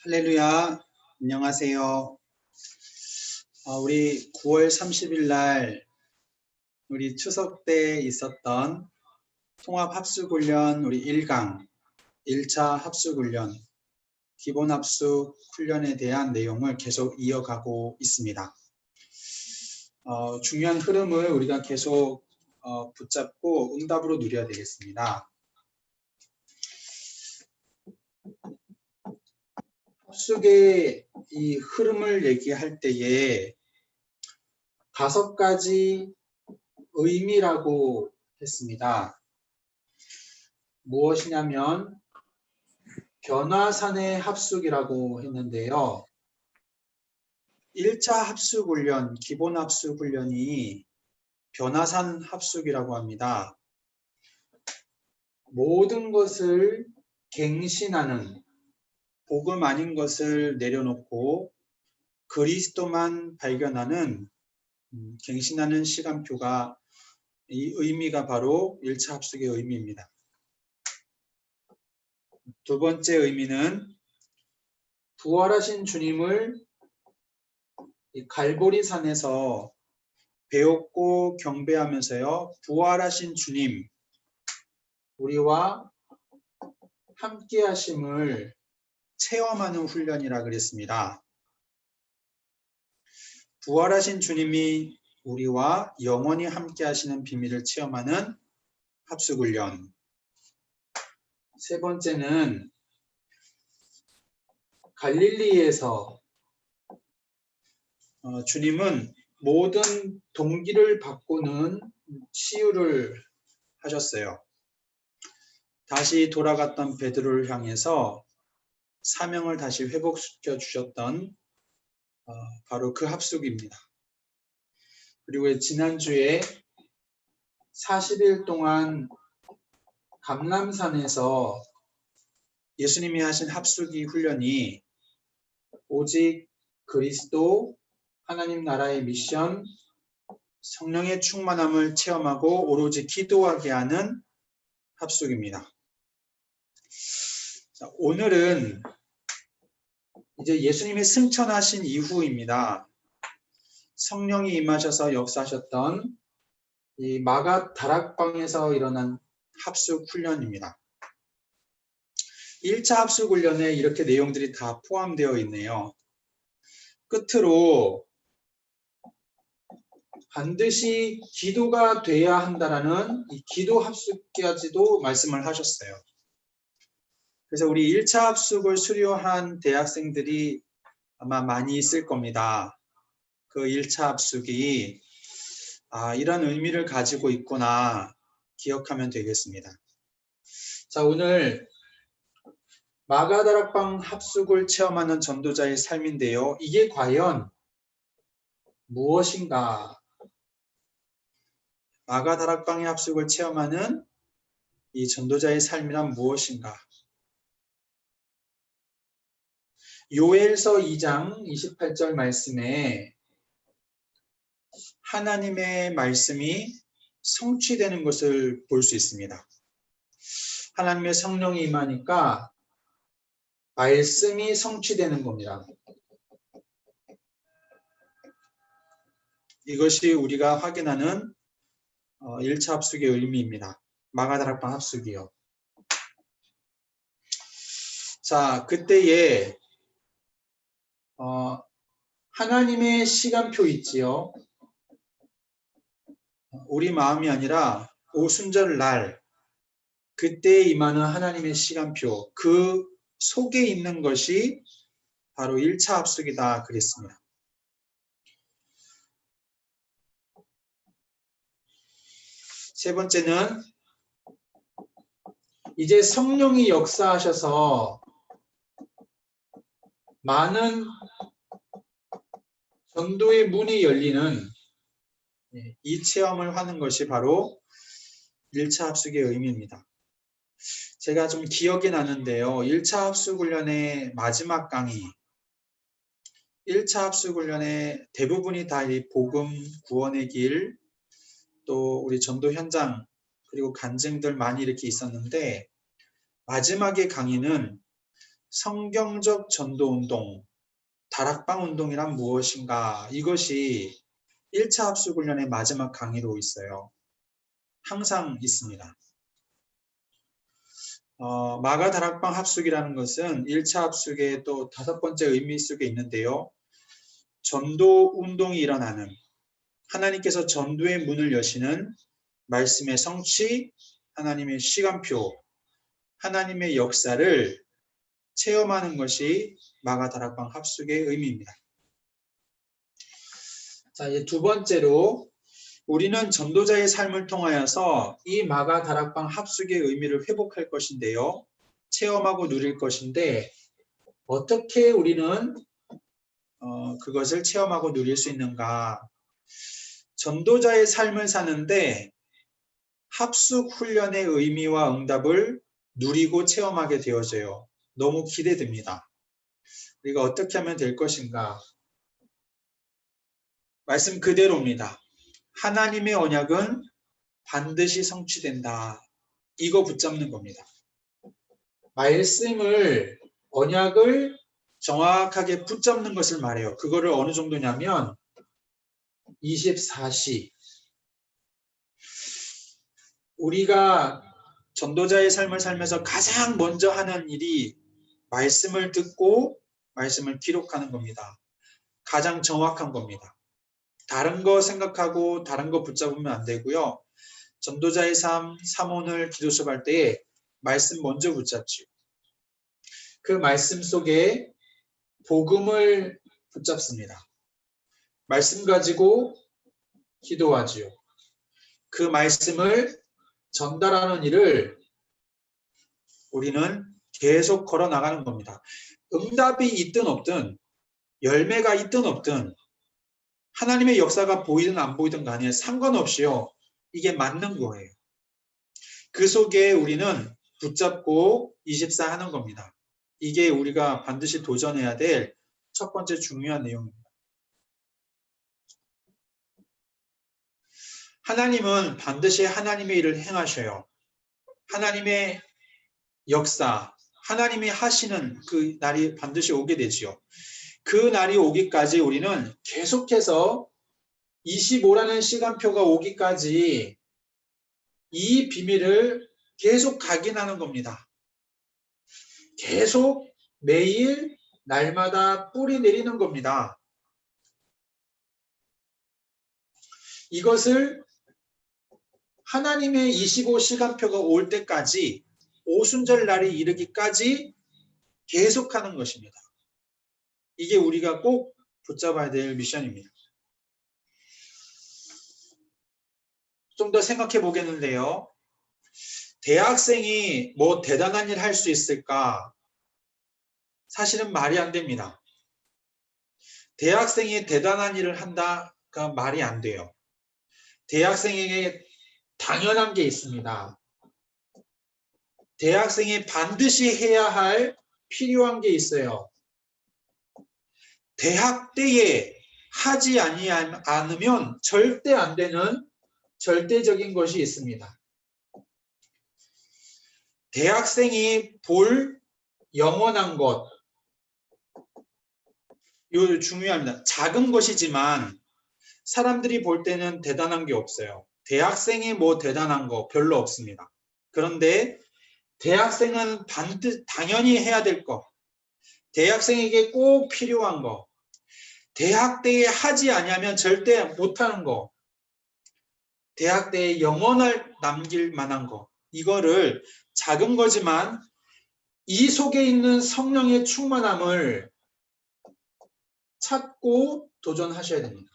할렐루야, 안녕하세요. 우리 9월 30일 날 우리 추석 때 있었던 통합합숙훈련 우리 1강, 1차 합숙훈련, 기본합숙 훈련에 대한 내용을 계속 이어가고 있습니다. 중요한 흐름을 우리가 계속 붙잡고 응답으로 누려야 되겠습니다. 합숙의 이 흐름을 얘기할 때에 5가지 의미라고 했습니다. 무엇이냐면 변화산의 합숙이라고 했는데요. 1차 합숙훈련, 기본 합숙훈련이 변화산 합숙이라고 합니다. 모든 것을 갱신하는, 복음 아닌 것을 내려놓고 그리스도만 발견하는 갱신하는 시간표가 이 의미가 바로 1차 합숙의 의미입니다. 두 번째 의미는 부활하신 주님을 갈보리 산에서 배웠고 경배하면서요, 부활하신 주님, 우리와 함께 하심을 체험하는 훈련이라 그랬습니다. 부활하신 주님이 우리와 영원히 함께 하시는 비밀을 체험하는 합숙훈련. 세 번째는 갈릴리에서 주님은 모든 동기를 바꾸는 치유를 하셨어요. 다시 돌아갔던 베드로를 향해서 사명을 다시 회복시켜 주셨던 바로 그 합숙입니다. 그리고 지난주에 40일 동안 감람산에서 예수님이 하신 합숙이 훈련이 오직 그리스도, 하나님 나라의 미션, 성령의 충만함을 체험하고 오로지 기도하게 하는 합숙입니다. 자, 오늘은 이제 예수님이 승천하신 이후입니다. 성령이 임하셔서 역사하셨던 이 마가 다락방에서 일어난 합숙 훈련입니다. 1차 합숙 훈련에 이렇게 내용들이 다 포함되어 있네요. 끝으로 반드시 기도가 돼야 한다라는 이 기도 합숙까지도 말씀을 하셨어요. 그래서 우리 1차 합숙을 수료한 대학생들이 아마 많이 있을 겁니다. 그 1차 합숙이 이런 의미를 가지고 있구나 기억하면 되겠습니다. 자, 오늘 마가다락방 합숙을 체험하는 전도자의 삶인데요. 이게 과연 무엇인가? 마가다락방의 합숙을 체험하는 이 전도자의 삶이란 무엇인가? 요엘서 2장 28절 말씀에 하나님의 말씀이 성취되는 것을 볼 수 있습니다. 하나님의 성령이 임하니까 말씀이 성취되는 겁니다. 이것이 우리가 확인하는 1차 합숙의 의미입니다. 마가다락방 합숙이요. 자, 그때에 하나님의 시간표 있지요. 우리 마음이 아니라 오순절 날 그때에 임하는 하나님의 시간표, 그 속에 있는 것이 바로 1차 합숙이다 그랬습니다. 세 번째는 이제 성령이 역사하셔서 많은 전도의 문이 열리는 이 체험을 하는 것이 바로 1차 합숙의 의미입니다. 제가 좀 기억이 나는데요. 1차 합숙훈련의 마지막 강의, 1차 합숙훈련의 대부분이 다 이 복음 구원의 길, 또 우리 전도 현장, 그리고 간증들 많이 이렇게 있었는데 마지막의 강의는 성경적 전도운동, 다락방 운동이란 무엇인가? 이것이 1차 합숙훈련의 마지막 강의로 있어요. 항상 있습니다. 마가 다락방 합숙이라는 것은 1차 합숙의 또 5번째 의미 속에 있는데요. 전도 운동이 일어나는, 하나님께서 전도의 문을 여시는 말씀의 성취, 하나님의 시간표, 하나님의 역사를 체험하는 것이 마가 다락방 합숙의 의미입니다. 자, 이제 두 번째로 우리는 전도자의 삶을 통하여서 이 마가 다락방 합숙의 의미를 회복할 것인데요. 체험하고 누릴 것인데 어떻게 우리는 그것을 체험하고 누릴 수 있는가? 전도자의 삶을 사는데 합숙 훈련의 의미와 응답을 누리고 체험하게 되어져요. 너무 기대됩니다. 우리가 어떻게 하면 될 것인가? 말씀 그대로입니다. 하나님의 언약은 반드시 성취된다. 이거 붙잡는 겁니다. 말씀을, 언약을 정확하게 붙잡는 것을 말해요. 그거를 어느 정도냐면 24시. 우리가 전도자의 삶을 살면서 가장 먼저 하는 일이 말씀을 듣고 말씀을 기록하는 겁니다. 가장 정확한 겁니다. 다른 거 생각하고 다른 거 붙잡으면 안 되고요. 전도자의 삶, 사모를 기도 수업할 때에 말씀 먼저 붙잡지요. 그 말씀 속에 복음을 붙잡습니다. 말씀 가지고 기도하지요. 그 말씀을 전달하는 일을 우리는 계속 걸어 나가는 겁니다. 응답이 있든 없든 열매가 있든 없든 하나님의 역사가 보이든 안 보이든 간에 상관없이요. 이게 맞는 거예요. 그 속에 우리는 붙잡고 24 하는 겁니다. 이게 우리가 반드시 도전해야 될 첫 번째 중요한 내용입니다. 하나님은 반드시 하나님의 일을 행하셔요. 하나님의 역사, 하나님이 하시는 그 날이 반드시 오게 되지요. 그 날이 오기까지 우리는 계속해서 25라는 시간표가 오기까지 이 비밀을 계속 각인하는 겁니다. 계속 매일 날마다 뿌리 내리는 겁니다. 이것을 하나님의 25시간표가 올 때까지 오순절 날이 이르기까지 계속하는 것입니다. 이게 우리가 꼭 붙잡아야 될 미션입니다. 좀 더 생각해 보겠는데요. 대학생이 뭐 대단한 일 할 수 있을까? 사실은 말이 안 됩니다. 대학생이 대단한 일을 한다가 말이 안 돼요. 대학생에게 당연한 게 있습니다. 대학생이 반드시 해야 할 필요한 게 있어요. 대학 때에 하지 않으면 절대 안 되는 절대적인 것이 있습니다. 대학생이 볼 영원한 것, 이거 중요합니다. 작은 것이지만 사람들이 볼 때는 대단한 게 없어요. 대학생이 뭐 대단한 거 별로 없습니다. 그런데 대학생은 당연히 해야 될 거, 대학생에게 꼭 필요한 거, 대학 때에 하지 않으면 절대 못하는 거, 대학 때에 영원을 남길 만한 거, 이거를 작은 거지만 이 속에 있는 성령의 충만함을 찾고 도전하셔야 됩니다.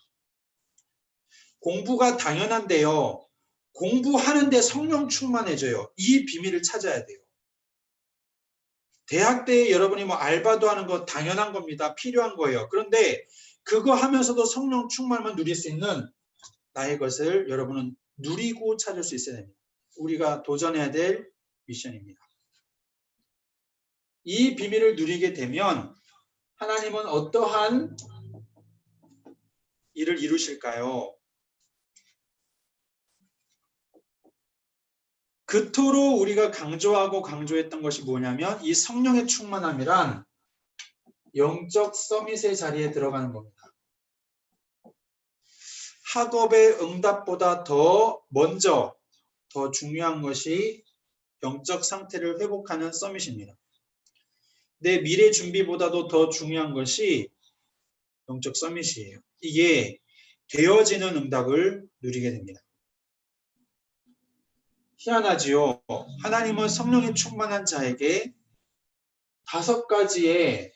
공부가 당연한데요. 공부하는데 성령 충만해져요. 이 비밀을 찾아야 돼요. 대학 때 여러분이 뭐 알바도 하는 거 당연한 겁니다. 필요한 거예요. 그런데 그거 하면서도 성령 충만만 누릴 수 있는 나의 것을 여러분은 누리고 찾을 수 있어야 됩니다. 우리가 도전해야 될 미션입니다. 이 비밀을 누리게 되면 하나님은 어떠한 일을 이루실까요? 그토록 우리가 강조했던 것이 뭐냐면 이 성령의 충만함이란 영적 서밋의 자리에 들어가는 겁니다. 학업의 응답보다 더 중요한 것이 영적 상태를 회복하는 서밋입니다. 내 미래 준비보다도 더 중요한 것이 영적 서밋이에요. 이게 되어지는 응답을 누리게 됩니다. 희한하지요. 하나님은 성령이 충만한 자에게 5가지의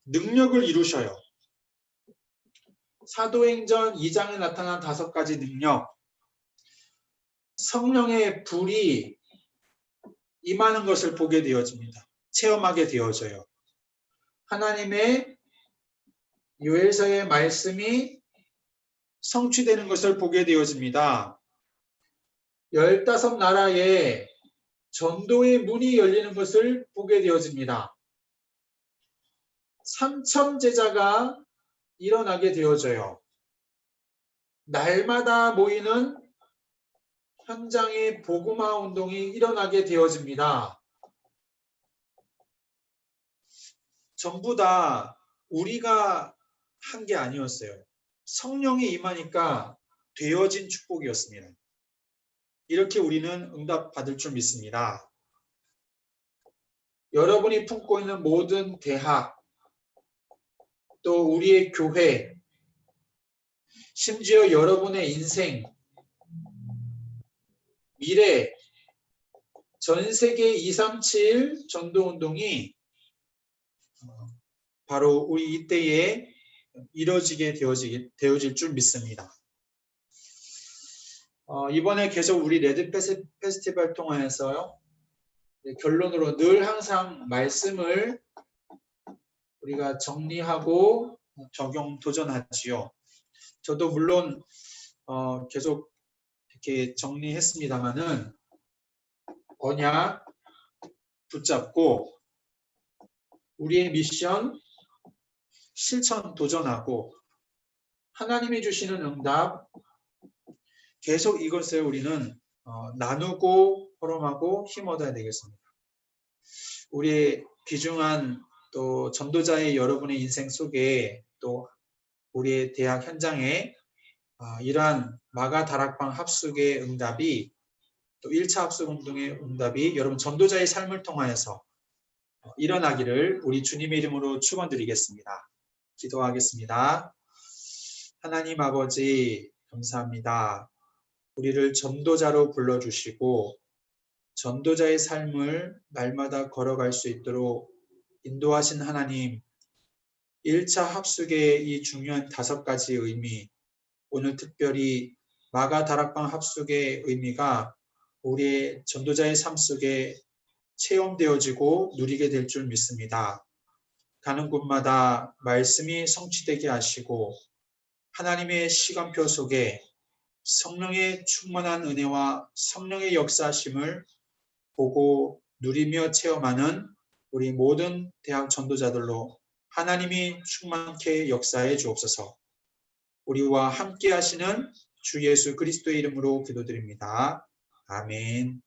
능력을 이루셔요. 사도행전 2장에 나타난 5가지 능력. 성령의 불이 임하는 것을 보게 되어집니다. 체험하게 되어져요. 하나님의 요엘서의 말씀이 성취되는 것을 보게 되어집니다. 15나라에 전도의 문이 열리는 것을 보게 되어집니다. 3,000 제자가 일어나게 되어져요. 날마다 모이는 현장의 복음화 운동이 일어나게 되어집니다. 전부 다 우리가 한 게 아니었어요. 성령이 임하니까 되어진 축복이었습니다. 이렇게 우리는 응답받을 줄 믿습니다. 여러분이 품고 있는 모든 대학, 또 우리의 교회, 심지어 여러분의 인생, 미래, 전 세계 237 전도운동이 바로 우리 이때에 이뤄지게 되어질 줄 믿습니다. 이번에 계속 우리 레드 페스티벌 통해서요. 결론으로 늘 항상 말씀을 우리가 정리하고 적용 도전하지요. 저도 물론 계속 이렇게 정리했습니다마는 언약 붙잡고 우리의 미션 실천 도전하고 하나님이 주시는 응답 계속 이것을 우리는 나누고 포럼하고 힘 얻어야 되겠습니다. 우리의 귀중한 또 전도자의 여러분의 인생 속에 또 우리의 대학 현장에 이러한 마가 다락방 합숙의 응답이 또 1차 합숙 운동의 응답이 여러분 전도자의 삶을 통하여서 일어나기를 우리 주님의 이름으로 축원드리겠습니다. 기도하겠습니다. 하나님 아버지 감사합니다. 우리를 전도자로 불러주시고 전도자의 삶을 날마다 걸어갈 수 있도록 인도하신 하나님, 1차 합숙의 이 중요한 5가지 의미, 오늘 특별히 마가 다락방 합숙의 의미가 우리의 전도자의 삶 속에 체험되어지고 누리게 될 줄 믿습니다. 가는 곳마다 말씀이 성취되게 하시고 하나님의 시간표 속에 성령의 충만한 은혜와 성령의 역사하심을 보고 누리며 체험하는 우리 모든 대학 전도자들로 하나님이 충만케 역사해 주옵소서. 우리와 함께 하시는 주 예수 그리스도의 이름으로 기도드립니다. 아멘.